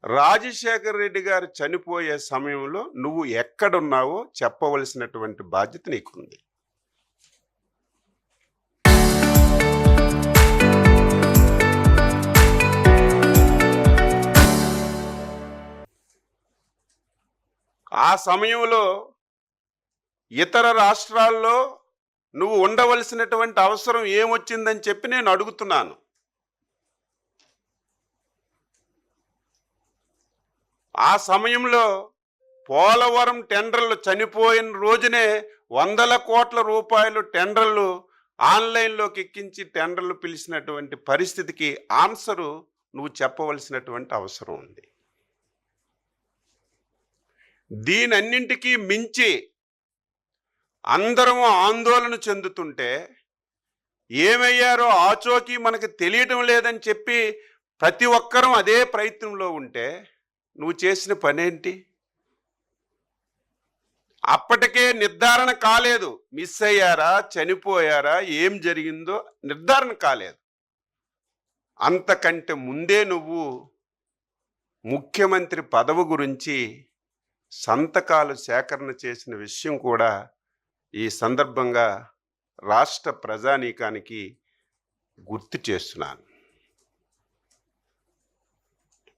రాజశేఖర్ రెడ్డి గారు చనిపోయే సమయంలో నువ్వు ఎక్కడున్నావో చెప్పవలసినటువంటి బాధ్యత నీకుంది. ఆ సమయంలో ఇతర రాష్ట్రాల్లో నువ్వు ఉండవలసినటువంటి అవసరం ఏమొచ్చిందని చెప్పి నేను అడుగుతున్నాను. ఆ సమయంలో పోలవరం టెండర్లు చనిపోయిన రోజునే వందల కోట్ల రూపాయలు టెండర్లు ఆన్లైన్లోకి ఎక్కించి టెండర్లు పిలిచినటువంటి పరిస్థితికి ఆన్సరు నువ్వు చెప్పవలసినటువంటి అవసరం ఉంది. దీనన్నింటికీ మించి అందరము ఆందోళన చెందుతుంటే ఏమయ్యారో ఆచోకీ మనకు తెలియటం లేదని చెప్పి ప్రతి ఒక్కరం అదే ప్రయత్నంలో ఉంటే నువ్వు చేసిన పనేంటి? అప్పటికే నిర్ధారణ కాలేదు, మిస్ అయ్యారా, చనిపోయారా, ఏం జరిగిందో నిర్ధారణ కాలేదు. అంతకంటే ముందే నువ్వు ముఖ్యమంత్రి పదవి గురించి సంతకాలు సేకరణ చేసిన విషయం కూడా ఈ సందర్భంగా రాష్ట్ర ప్రజానీకానికి గుర్తు చేస్తున్నాను.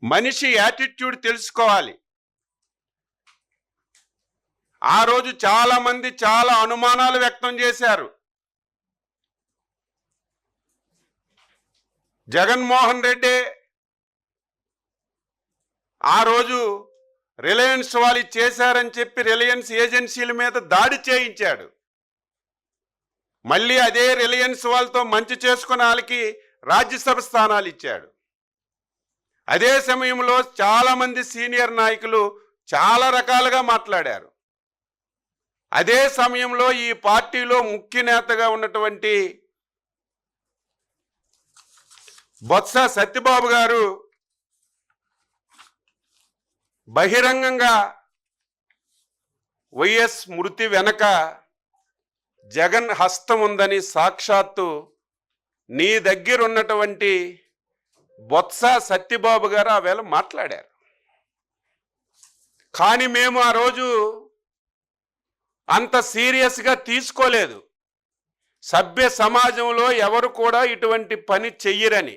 మనిషి యాటిట్యూడ్ తెలుసుకోవాలి. ఆ రోజు చాలా మంది చాలా అనుమానాలు వ్యక్తం చేశారు. జగన్మోహన్ రెడ్డి ఆ రోజు రిలయన్స్ వాళ్ళు చేశారని చెప్పి రిలయన్స్ ఏజెన్సీల మీద దాడి చేయించాడు. మళ్ళీ అదే రిలయన్స్ వాళ్ళతో మంచి చేసుకున్న వాళ్ళకి రాజ్యసభ స్థానాలు ఇచ్చాడు. అదే సమయంలో చాలామంది సీనియర్ నాయకులు చాలా రకాలుగా మాట్లాడారు. అదే సమయంలో ఈ పార్టీలో ముఖ్య నేతగా ఉన్నటువంటి బొత్స సత్యబాబు గారు బహిరంగంగా వైఎస్ మృతి వెనక జగన్ హస్తం ఉందని సాక్షాత్తు నీ దగ్గర ఉన్నటువంటి బొత్స సత్యబాబు గారు ఆ వేళ మాట్లాడారు. కానీ మేము ఆ రోజు అంత సీరియస్గా తీసుకోలేదు. సభ్య సమాజంలో ఎవరు కూడా ఇటువంటి పని చెయ్యరని.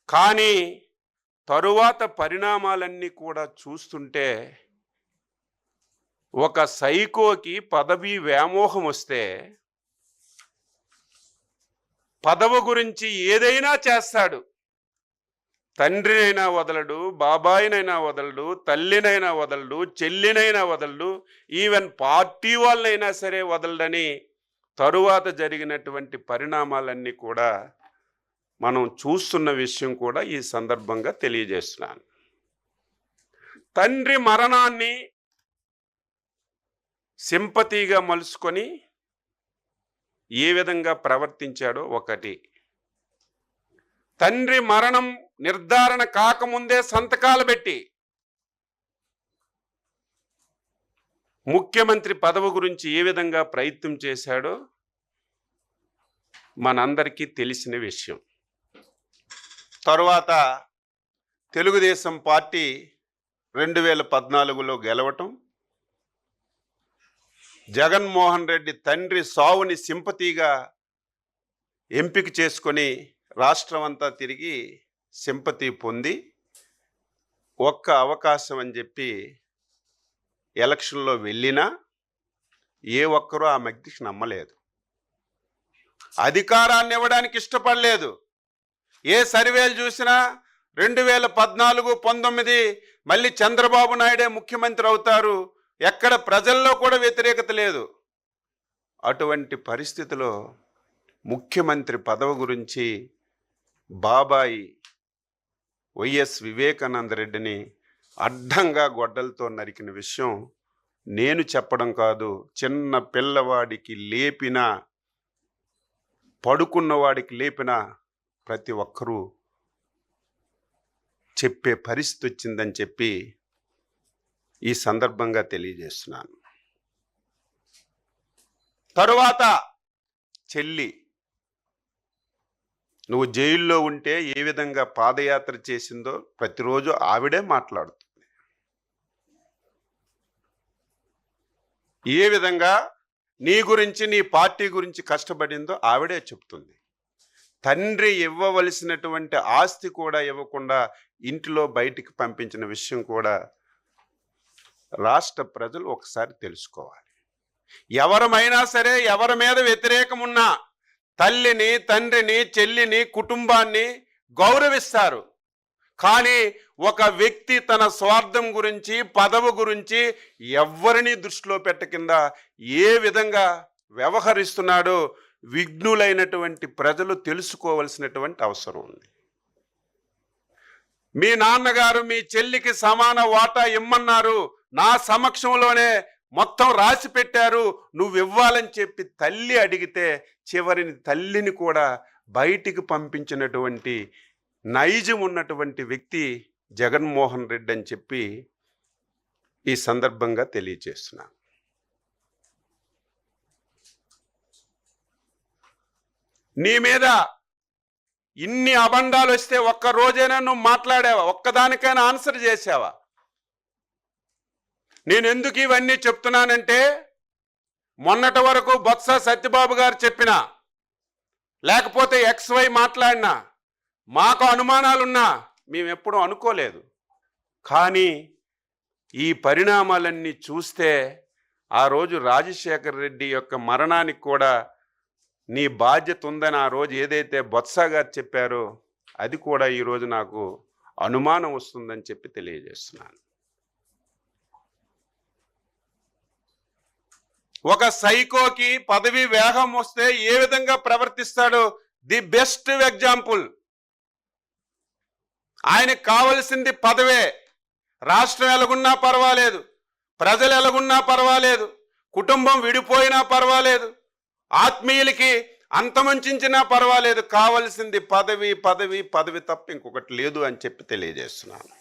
కానీ తరువాత పరిణామాలన్నీ కూడా చూస్తుంటే ఒక సైకోకి పదవి వ్యామోహం వస్తే పదవి గురించి ఏదైనా చేస్తాడు. తండ్రినైనా వదలడు, బాబాయినైనా వదలడు, తల్లినైనా వదలడు, చెల్లినైనా వదలడు, ఈవెన్ పార్టీ వాళ్ళనైనా సరే వదలడని తరువాత జరిగినటువంటి పరిణామాలన్నీ కూడా మనం చూస్తున్న విషయం కూడా ఈ సందర్భంగా తెలియజేస్తున్నాను. తండ్రి మరణాన్ని సింపతిగా మలుచుకొని ఏ విధంగా ప్రవర్తించాడో ఒకటి. తండ్రి మరణం నిర్ధారణ కాకముందే సంతకాలు పెట్టి ముఖ్యమంత్రి పదవి గురించి ఏ విధంగా ప్రయత్నం చేశాడో మనందరికీ తెలిసిన విషయం. తరువాత తెలుగుదేశం పార్టీ 2014లో గెలవటం, జగన్మోహన్ రెడ్డి తండ్రి సావుని సింపతిగా ఎంపిక చేసుకొని రాష్ట్రం అంతా తిరిగి సింపతి పొంది ఒక్క అవకాశం అని చెప్పి ఎలక్షన్లో వెళ్ళినా ఏ ఒక్కరూ ఆ మగ్గికి నమ్మలేదు. అధికారాన్ని ఇవ్వడానికి ఇష్టపడలేదు. ఏ సర్వేలు చూసినా 2014-19 మళ్ళీ చంద్రబాబు నాయుడే ముఖ్యమంత్రి అవుతారు, ఎక్కడ ప్రజల్లో కూడా వ్యతిరేకత లేదు. అటువంటి పరిస్థితిలో ముఖ్యమంత్రి పదవి గురించి బాబాయి వైఎస్ వివేకానంద రెడ్డిని అడ్డంగా గొడ్డలతో నరికిన విషయం నేను చెప్పడం కాదు, చిన్న పిల్లవాడికి లేపిన, పడుకున్నవాడికి లేపిన ప్రతి ఒక్కరూ చెప్పే పరిస్థితి వచ్చిందని చెప్పి ఈ సందర్భంగా తెలియజేస్తున్నాను. తరువాత చెల్లి నువ్వు జైల్లో ఉంటే ఏ విధంగా పాదయాత్ర చేసిందో ప్రతిరోజు ఆవిడే మాట్లాడుతుంది. ఏ విధంగా నీ గురించి, నీ పార్టీ గురించి కష్టపడిందో ఆవిడే చెప్తుంది. తండ్రి ఇవ్వవలసినటువంటి ఆస్తి కూడా ఇవ్వకుండా ఇంటిలో బయటికి పంపించిన విషయం కూడా రాష్ట్ర ప్రజలు ఒకసారి తెలుసుకోవాలి. ఎవరమైనా సరే, ఎవరి మీద వ్యతిరేకం ఉన్నా తల్లిని, తండ్రిని, చెల్లిని, కుటుంబాన్ని గౌరవిస్తారు. కానీ ఒక వ్యక్తి తన స్వార్థం గురించి, పదవి గురించి ఎవరిని దృష్టిలో పెట్టకుండా ఏ విధంగా వ్యవహరిస్తున్నాడో విఘ్నులైనటువంటి ప్రజలు తెలుసుకోవలసినటువంటి అవసరం ఉంది. మీ నాన్నగారు మీ చెల్లికి సమాన వాటా ఇమ్మన్నారు, నా సమక్షంలోనే మొత్తం రాసి పెట్టారు, నువ్వు ఇవ్వాలని చెప్పి తల్లి అడిగితే చివరిని తల్లిని కూడా బయటికి పంపించినటువంటి నైజం ఉన్నటువంటి వ్యక్తి జగన్మోహన్ రెడ్డి అని చెప్పి ఈ సందర్భంగా తెలియజేస్తున్నాను. నీ మీద ఇన్ని అబండాలు వస్తే ఒక్క రోజైనా నువ్వు మాట్లాడావా? ఒక్కదానికైనా ఆన్సర్ చేసావా? నేను ఎందుకు ఇవన్నీ చెప్తున్నానంటే, మొన్నటి వరకు బొత్స సత్యబాబు గారు చెప్పినా, లేకపోతే XY మాట్లాడినా, మాకు అనుమానాలున్నా మేము ఎప్పుడూ అనుకోలేదు. కానీ ఈ పరిణామాలన్నీ చూస్తే ఆ రోజు రాజశేఖర రెడ్డి యొక్క మరణానికి కూడా నీ బాధ్యత ఉందని ఆ రోజు ఏదైతే బొత్స గారు చెప్పారో అది కూడా ఈరోజు నాకు అనుమానం వస్తుందని చెప్పి తెలియజేస్తున్నాను. ఒక సైకోకి పదవి వేగం వస్తే ఏ విధంగా ప్రవర్తిస్తాడో ది బెస్ట్ ఎగ్జాంపుల్. ఆయనకు కావలసింది పదవే. రాష్ట్రం ఎలాగున్నా పర్వాలేదు, ప్రజలు ఎలాగున్నా పర్వాలేదు, కుటుంబం విడిపోయినా పర్వాలేదు, ఆత్మీయులకి అంతమంచినా పర్వాలేదు, కావలసింది పదవి, పదవి, పదవి తప్ప ఇంకొకటి లేదు అని చెప్పి తెలియజేస్తున్నాను.